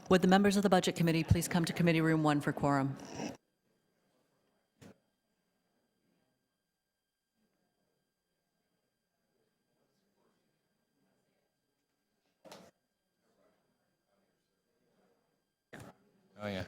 Would the members of the Budget Committee please come to Committee Room 1 for quorum? Oh, yeah.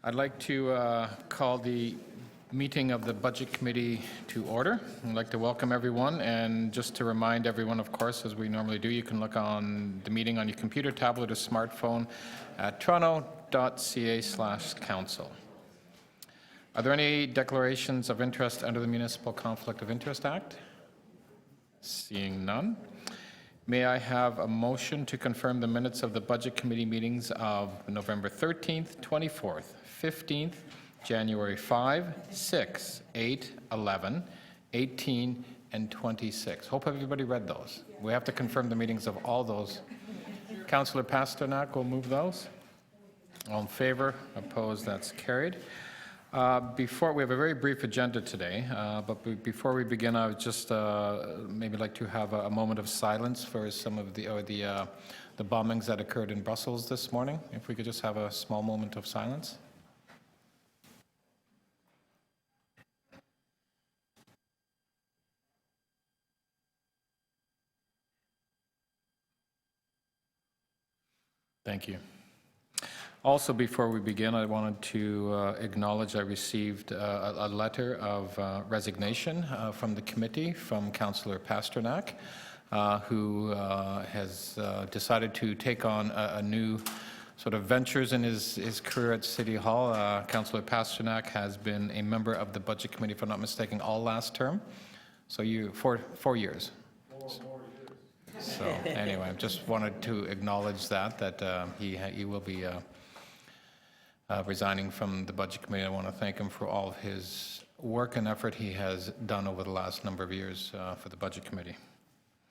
I'd like to call the meeting of the Budget Committee to order. I'd like to welcome everyone, and just to remind everyone, of course, as we normally do, you can look on the meeting on your computer, tablet, or smartphone at toronto.ca/council. Are there any declarations of interest under the Municipal Conflict of Interest Act? Seeing none. May I have a motion to confirm the minutes of the Budget Committee meetings of November 13th, 24th, 15th, January 5, 6, 8, 11, 18, and 26. Hope everybody read those. We have to confirm the meetings of all those. Councillor Pasternak will move those. All in favor? Opposed? That's carried. Before we have a very brief agenda today, but before we begin, I would just maybe like to have a moment of silence for some of the bombings that occurred in Brussels this morning. If we could just have a small moment of silence. Thank you. Also, before we begin, I wanted to acknowledge I received a letter of resignation from the committee from Councillor Pasternak, who has decided to take on a new sort of ventures in his career at City Hall. Councillor Pasternak has been a member of the Budget Committee, if I'm not mistaken, all last term. So you, 4 years. So anyway, I just wanted to acknowledge that he will be resigning from the Budget Committee. I want to thank him for all of his work and effort he has done over the last number of years for the Budget Committee.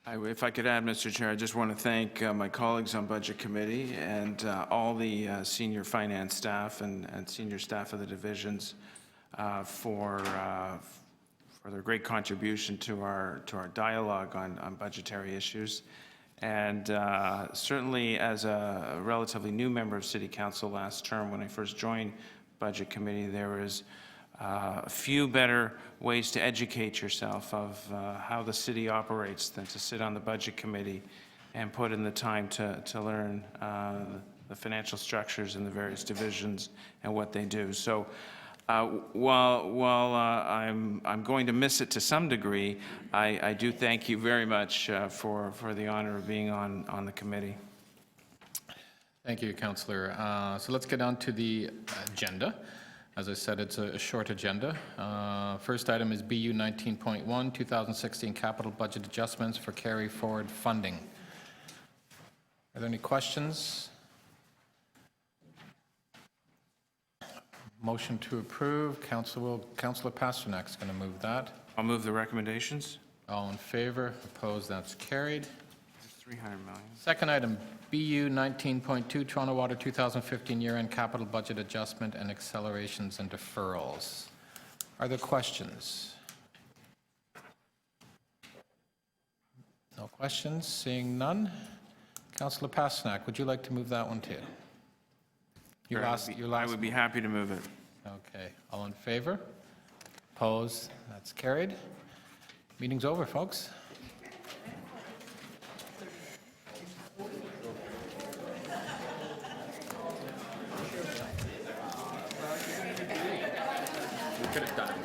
If I could add, Mr. Chair, I just want to thank my colleagues on Budget Committee and all the senior finance staff and senior staff of the divisions for their great contribution to our dialogue on budgetary issues. And certainly as a relatively new member of City Council last term, when I first joined Budget Committee, there was a few better ways to educate yourself of how the city operates than to sit on the Budget Committee and put in the time to learn the financial structures in the various divisions and what they do. So while I'm going to miss it to some degree, I do thank you very much for the honor of being on the committee. Thank you, Councillor. So let's get on to the agenda. As I said, it's a short agenda. First item is BU 19.1, 2016 capital budget adjustments for carry forward funding. Are there any questions? Motion to approve. Councillor Pasternak is going to move that. I'll move the recommendations. All in favor? Opposed? That's carried. 300 million. Second item, BU 19.2, Toronto Water 2015 year-end capital budget adjustment and accelerations and deferrals. Are there questions? No questions? Seeing none. Councillor Pasternak, would you like to move that one too? I would be happy to move it. Okay. All in favor? Opposed? That's carried. Meeting's over, folks. We could have done it.